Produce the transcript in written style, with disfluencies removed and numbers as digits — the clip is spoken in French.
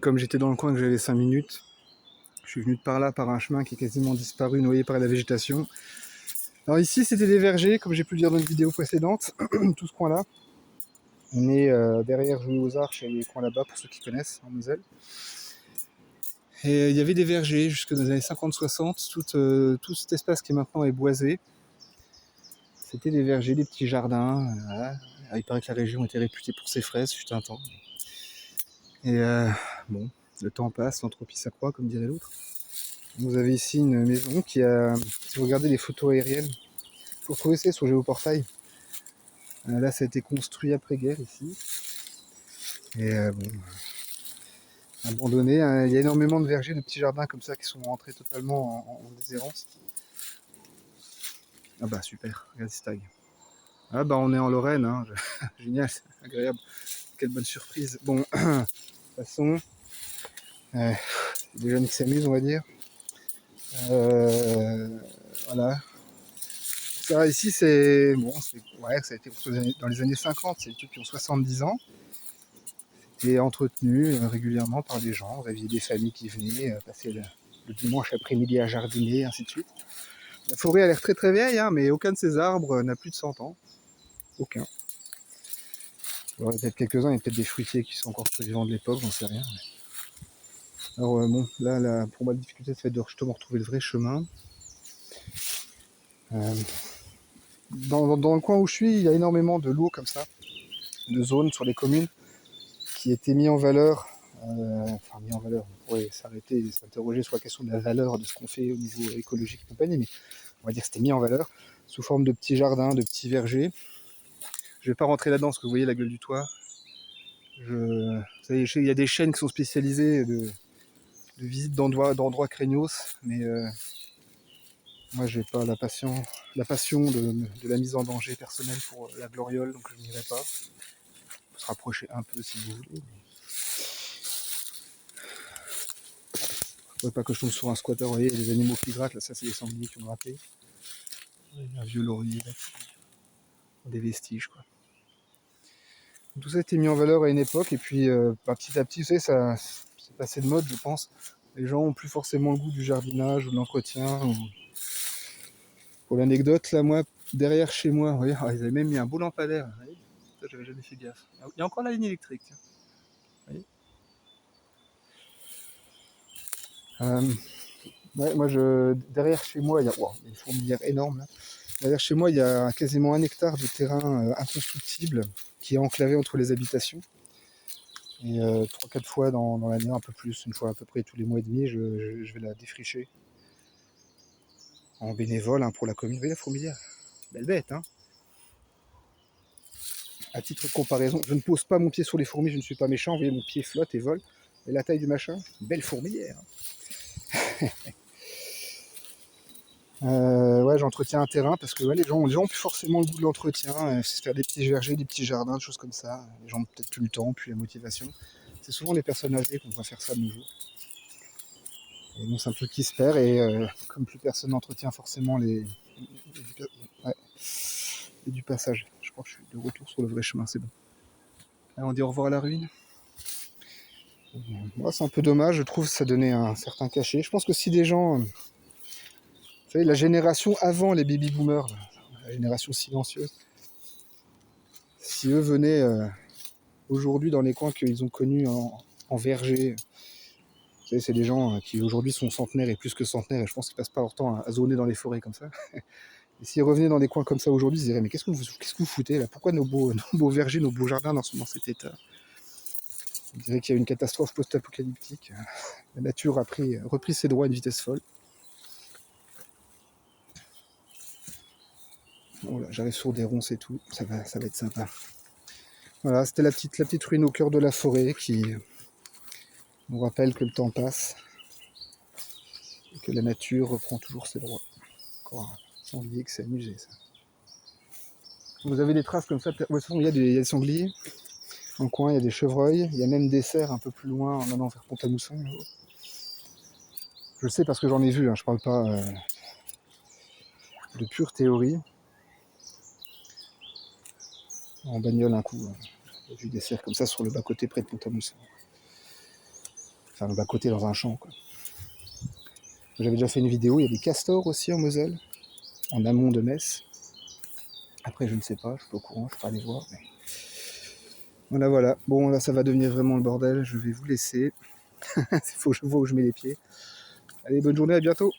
Comme j'étais dans le coin que j'avais 5 minutes, je suis venu de par là, par un chemin qui est quasiment disparu, noyé par la végétation. Alors ici, c'était des vergers, comme j'ai pu le dire dans une vidéo précédente, tout ce coin-là. On est derrière Jouy aux Arches et les coins là-bas, pour ceux qui connaissent, en Moselle. Et il y avait des vergers jusque dans les années 50-60, tout cet espace qui maintenant est boisé. C'était des vergers, des petits jardins. Voilà. Il paraît que la région était réputée pour ses fraises, fut un temps. Et bon, le temps passe, l'entropie s'accroît, comme dirait l'autre. Vous avez ici une maison qui a, si vous regardez les photos aériennes, il faut retrouver ça sur Géoportail. Là, ça a été construit après-guerre ici. Et bon, abandonné. Il y a énormément de vergers, de petits jardins comme ça qui sont rentrés totalement en déshérence. Ah bah super, regarde ce tag. Ah bah on est en Lorraine, hein. Génial, agréable. Quelle bonne surprise. Bon, de toute façon, des jeunes qui s'amusent, on va dire. Voilà. Ça ici, c'est bon, ouais, ça a été construit dans les années 50. C'est des trucs qui ont 70 ans. Et entretenu régulièrement par des gens. Vous aviez des familles qui venaient passer le dimanche après-midi à jardiner, ainsi de suite. La forêt a l'air très très vieille, hein, mais aucun de ces arbres n'a plus de 100 ans. Aucun. Il y en a peut-être quelques-uns, il y a peut-être des fruitiers qui sont encore vivants de l'époque, j'en sais rien. Alors bon, là, pour moi, la difficulté, ça va être de justement retrouver le vrai chemin. Dans le coin où je suis, il y a énormément de lots comme ça, de zones sur les communes, qui étaient mis en valeur. Enfin, mis en valeur, on pourrait s'arrêter et s'interroger sur la question de la valeur de ce qu'on fait au niveau écologique et compagnie, mais on va dire que c'était mis en valeur sous forme de petits jardins, de petits vergers. Je vais pas rentrer là-dedans parce que vous voyez la gueule du toit. Vous savez, il y a des chaînes qui sont spécialisées de visite d'endroits craignos, mais moi j'ai pas la passion de la mise en danger personnelle pour la gloriole, donc je n'irai pas. On peut se rapprocher un peu si vous voulez. Faudrait pas que je tombe sur un squatter, vous voyez, il y a des animaux qui grattent, là ça c'est les sangliers qui ont gratté. Un vieux laurier là, des vestiges quoi. Tout ça a été mis en valeur à une époque et puis petit à petit, vous savez, ça c'est passé de mode je pense. Les gens ont plus forcément le goût du jardinage ou de l'entretien. Pour l'anecdote, là moi, derrière chez moi, vous voyez, ils avaient même mis un beau lampadaire. Vous voyez, ça j'avais jamais fait gaffe. Il y a encore la ligne électrique, tiens. Vous voyez ouais, derrière chez moi, il y a une fourmilière énorme là. Derrière chez moi, il y a quasiment 1 hectare de terrain inconstructible qui est enclavé entre les habitations. Et 3-4 fois dans l'année, un peu plus, une fois à peu près tous les mois et demi, je vais la défricher en bénévole hein, pour la commune. Vous voyez la fourmilière? Belle bête, hein. À titre de comparaison, je ne pose pas mon pied sur les fourmis, je ne suis pas méchant. Vous voyez, mon pied flotte et vole. Et la taille du machin, belle fourmilière. Ouais, j'entretiens un terrain parce que ouais, les gens ont plus forcément le goût de l'entretien. C'est faire des petits vergers, des petits jardins, des choses comme ça. Les gens ont peut-être plus le temps, plus la motivation. C'est souvent les personnes âgées qu'on va faire ça de nos jours. Et donc c'est un truc qui se perd et comme plus personne n'entretient forcément ouais, et du passage. Je crois que je suis de retour sur le vrai chemin, c'est bon. Allez, on dit au revoir à la ruine. Moi, c'est un peu dommage, je trouve que ça donnait un certain cachet. Je pense que si des gens, vous savez, la génération avant les baby boomers, la génération silencieuse, si eux venaient aujourd'hui dans les coins qu'ils ont connus en verger, vous savez, c'est des gens qui aujourd'hui sont centenaires et plus que centenaires, et je pense qu'ils passent pas leur temps à zoner dans les forêts comme ça. Et s'ils revenaient dans des coins comme ça aujourd'hui, ils se diraient mais qu'est-ce que vous foutez là? Pourquoi nos beaux vergers, nos beaux jardins dans cet état? On dirait qu'il y a une catastrophe post-apocalyptique. La nature a repris ses droits à une vitesse folle. Voilà, j'arrive sur des ronces et tout, ça va être sympa. Voilà, c'était la petite ruine au cœur de la forêt qui nous rappelle que le temps passe et que la nature reprend toujours ses droits. Encore un sanglier qui s'est amusé, ça. Vous avez des traces comme ça, de toute façon, il y a des sangliers. Dans le coin, il y a des chevreuils, il y a même des cerfs un peu plus loin en allant vers Pont-à-Mousson. Je le sais parce que j'en ai vu, hein, je parle pas de pure théorie. En bagnole un coup, j'ai vu des cerfs comme ça sur le bas-côté près de Pont-à-Mousson. Enfin, le bas-côté dans un champ, quoi. J'avais déjà fait une vidéo, il y a des castors aussi en Moselle, en amont de Metz. Après, je ne sais pas, je suis pas au courant, je ne suis pas allé voir. Mais... Voilà, voilà. Bon, là, ça va devenir vraiment le bordel. Je vais vous laisser. Il faut que je vois où je mets les pieds. Allez, bonne journée, à bientôt.